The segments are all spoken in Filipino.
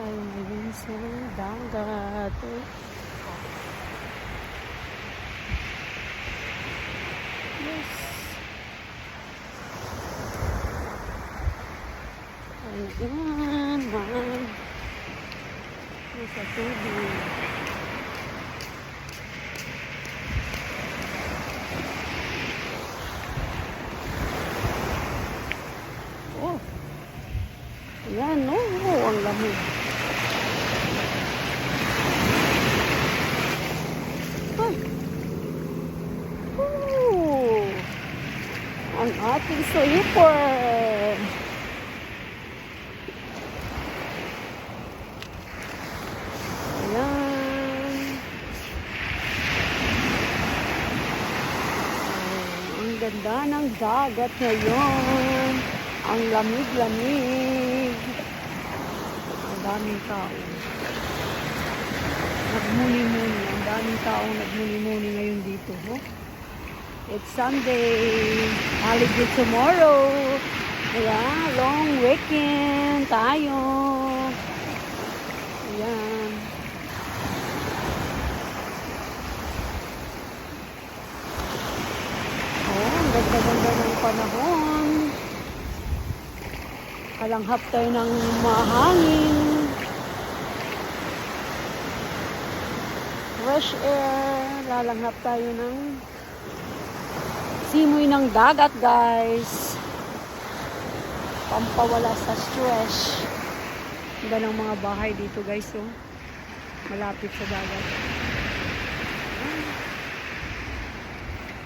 tayo ngayon sa dagat. Yes. Ayan, man. Nasa tubig. Oh. Ayan, no? Oh, ang lamig. Ay. Oh. Ang ating sleeper. Ayan. Ang ganda ng dagat ngayon. Ang lamig-lamig. Ang daming tao. Nagmuni-muni. Ang daming tao nagmuni-muni ngayon dito. Oh? It's Sunday. Holiday tomorrow. Ayan, long weekend tayo. Ayan. Oh, ang ganda-ganda ng panahon. Kalanghap tayo ng mahangin. Fresh air. Lalanghap tayo ng simoy ng dagat, guys. Pampawala sa stress. Ganda ng mga bahay dito, guys. Oh. Malapit sa dagat.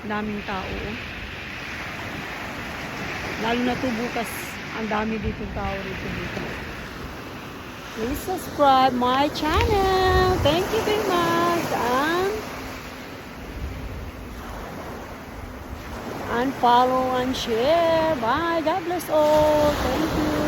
Daming tao. Oh. Lalo na to bukas. Ang dami ditong tao dito. Please subscribe my channel. Thank you very much. And follow and share. Bye. God bless all. Thank you.